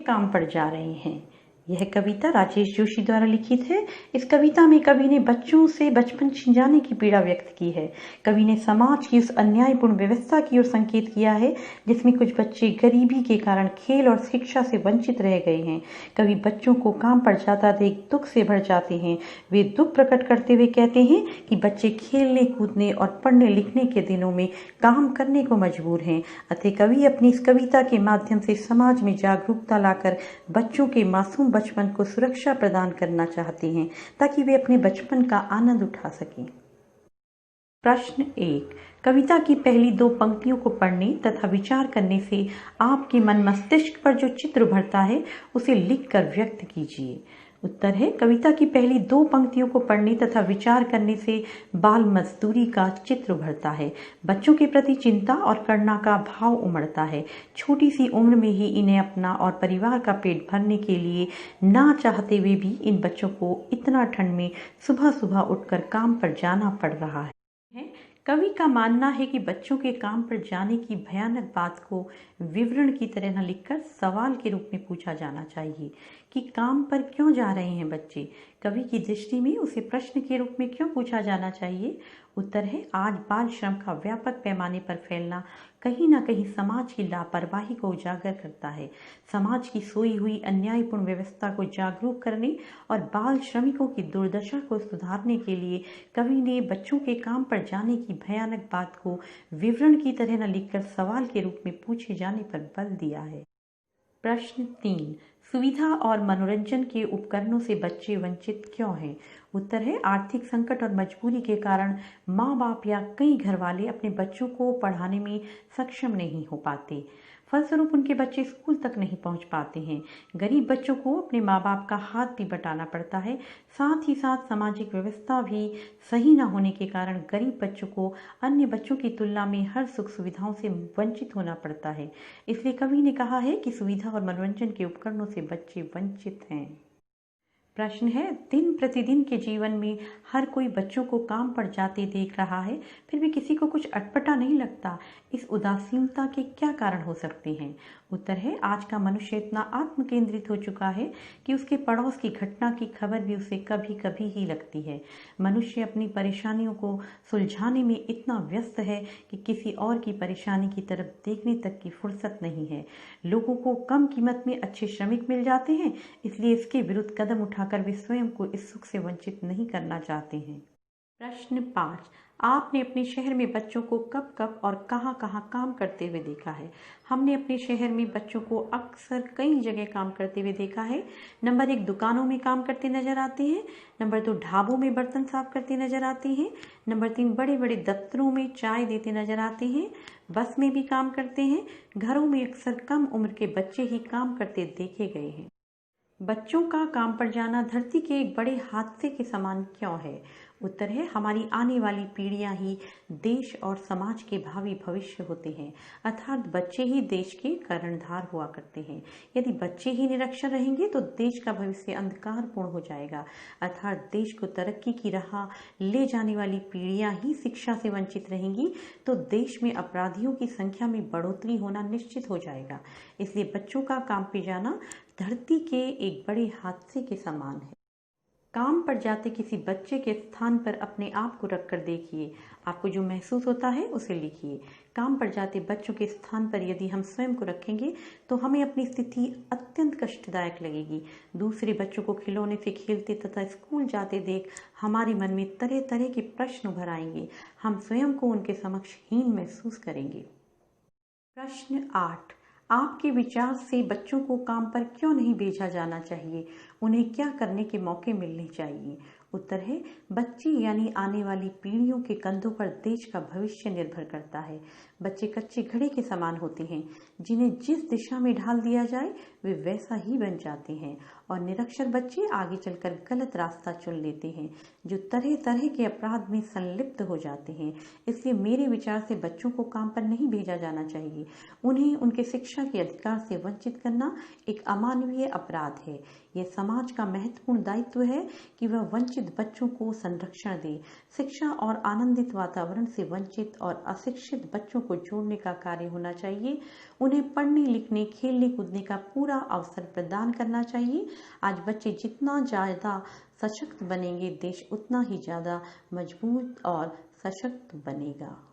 काम पर जा रहे हैं। यह कविता राजेश जोशी द्वारा लिखित है। इस कविता में कवि ने बच्चों से बचपन छिन जाने की पीड़ा व्यक्त की है। कवि ने समाज की उस अन्यायपूर्ण व्यवस्था की ओर संकेत किया है जिसमें कुछ बच्चे गरीबी के कारण खेल और शिक्षा से वंचित रह गए हैं। कवि बच्चों को काम पर जाता देख दुख से भर जाते हैं। वे दुख प्रकट करते हुए कहते हैं कि बच्चे खेलने कूदने और पढ़ने लिखने के दिनों में काम करने को मजबूर हैं। अतः कवि अपनी इस कविता के माध्यम से समाज में जागरूकता लाकर बच्चों के मासूम बचपन को सुरक्षा प्रदान करना चाहते हैं ताकि वे अपने बचपन का आनंद उठा सकें। प्रश्न 1। कविता की पहली 2 पंक्तियों को पढ़ने तथा विचार करने से आपके मन मस्तिष्क पर जो चित्र उभरता है उसे लिखकर व्यक्त कीजिए। उत्तर है, कविता की पहली 2 पंक्तियों को पढ़ने तथा विचार करने से बाल मजदूरी का चित्र उभरता है। बच्चों के प्रति चिंता और करुणा का भाव उमड़ता है। छोटी सी उम्र में ही इन्हें अपना और परिवार का पेट भरने के लिए ना चाहते हुए भी इन बच्चों को इतना ठंड में सुबह सुबह उठकर काम पर जाना पड़ रहा है। कवि का मानना है कि बच्चों के काम पर जाने की भयानक बात को विवरण की तरह न लिखकर सवाल के रूप में पूछा जाना चाहिए कि काम पर क्यों जा रहे हैं बच्चे। कवि की दृष्टि में उसे प्रश्न के रूप में क्यों पूछा जाना चाहिए। उत्तर है, आज बाल श्रम का व्यापक पैमाने पर फैलना कहीं न कहीं समाज की लापरवाही को उजागर करता है। समाज की सोई हुई अन्यायपूर्ण व्यवस्था को जागरूक करने और बाल श्रमिकों की दुर्दशा को सुधारने के लिए कवि ने बच्चों के काम पर जाने की भयानक बात को विवरण की तरह न लिखकर सवाल के रूप में पूछे जाने पर बल दिया है। प्रश्न 3। सुविधा और मनोरंजन के उपकरणों से बच्चे वंचित क्यों हैं। उत्तर है, आर्थिक संकट और मजबूरी के कारण माँ बाप या कई घर वाले अपने बच्चों को पढ़ाने में सक्षम नहीं हो पाते। फलस्वरूप उनके बच्चे स्कूल तक नहीं पहुंच पाते हैं। गरीब बच्चों को अपने माँ बाप का हाथ भी बटाना पड़ता है। साथ ही साथ सामाजिक व्यवस्था भी सही न होने के कारण गरीब बच्चों को अन्य बच्चों की तुलना में हर सुख सुविधाओं से वंचित होना पड़ता है। इसलिए कवि ने कहा है कि सुविधा और मनोरंजन के उपकरणों से बच्चे वंचित हैं। प्रश्न है, दिन प्रतिदिन के जीवन में हर कोई बच्चों को काम पर जाते देख रहा है, फिर भी किसी को कुछ अटपटा नहीं लगता। इस उदासीनता के क्या कारण हो सकते हैं। उत्तर है, आज का मनुष्य इतना आत्म केंद्रित हो चुका है कि उसके पड़ोस की घटना की खबर भी उसे कभी कभी ही लगती है। मनुष्य अपनी परेशानियों को सुलझाने में इतना व्यस्त है कि किसी और की परेशानी की तरफ देखने तक की फुर्सत नहीं है। लोगों को कम कीमत में अच्छे श्रमिक मिल जाते हैं, इसलिए इसके विरुद्ध कदम उठाकर वे स्वयं को इस सुख से वंचित नहीं करना चाहते हैं। प्रश्न 5। आपने अपने शहर में बच्चों को कब कब और कहाँ कहाँ काम करते हुए देखा है। हमने अपने शहर में बच्चों को अक्सर कई जगह काम करते हुए देखा है। नंबर 1, दुकानों में काम करते नजर आते हैं। नंबर 2, ढाबों में बर्तन साफ करते नजर आते हैं। नंबर 3, बड़े बड़े दफ्तरों में चाय देते नजर आते हैं। बस में भी काम करते हैं। घरों में अक्सर कम उम्र के बच्चे ही काम करते देखे गए हैं। बच्चों का काम पर जाना धरती के एक बड़े हादसे के समान क्यों है। उत्तर है, हमारी आने वाली पीढ़ियां ही देश और समाज के भावी भविष्य होते हैं, अर्थात बच्चे ही देश के कर्णधार हुआ करते हैं। यदि बच्चे ही निरक्षर रहेंगे तो देश का भविष्य अंधकारपूर्ण हो जाएगा, अर्थात देश को तरक्की की राह ले जाने वाली पीढ़ियां ही शिक्षा से वंचित रहेंगी तो देश में अपराधियों की संख्या में बढ़ोतरी होना निश्चित हो जाएगा। इसलिए बच्चों का काम पे जाना धरती के एक बड़े हादसे के समान है। काम पर जाते किसी बच्चे के स्थान पर अपने आप को रखकर देखिए। आपको जो महसूस होता है उसे लिखिए। काम पर जाते बच्चों के स्थान पर यदि हम स्वयं को रखेंगे तो हमें अपनी स्थिति अत्यंत कष्टदायक लगेगी। दूसरे बच्चों को खिलौने से खेलते तथा स्कूल जाते देख हमारे मन में तरह तरह के प्रश्न उभर आएंगे। हम स्वयं को उनके समक्ष हीन महसूस करेंगे। प्रश्न 8। आपके विचार से बच्चों को काम पर क्यों नहीं भेजा जाना चाहिए। उन्हें क्या करने के मौके मिलने चाहिए। उत्तर है, बच्चे यानी आने वाली पीढ़ियों के कंधों पर देश का भविष्य निर्भर करता है। बच्चे कच्चे घड़े के समान होते हैं, जिन्हें जिस दिशा में ढाल दिया जाए वे वैसा ही बन जाते हैं और निरक्षर बच्चे आगे चलकर गलत रास्ता चुन लेते हैं, जो तरह तरह के अपराध में संलिप्त हो जाते हैं। इसलिए मेरे विचार से बच्चों को काम पर नहीं भेजा जाना चाहिए। उन्हें उनके शिक्षा के अधिकार से वंचित करना एक अमानवीय अपराध है। यह समाज का महत्वपूर्ण दायित्व है कि वह वंचित अशिक्षित बच्चों को संरक्षण दे। शिक्षा और आनंदित वातावरण से वंचित और अशिक्षित बच्चों को जोड़ने का कार्य होना चाहिए। उन्हें पढ़ने लिखने खेलने कूदने का पूरा अवसर प्रदान करना चाहिए। आज बच्चे जितना ज्यादा सशक्त बनेंगे, देश उतना ही ज्यादा मजबूत और सशक्त बनेगा।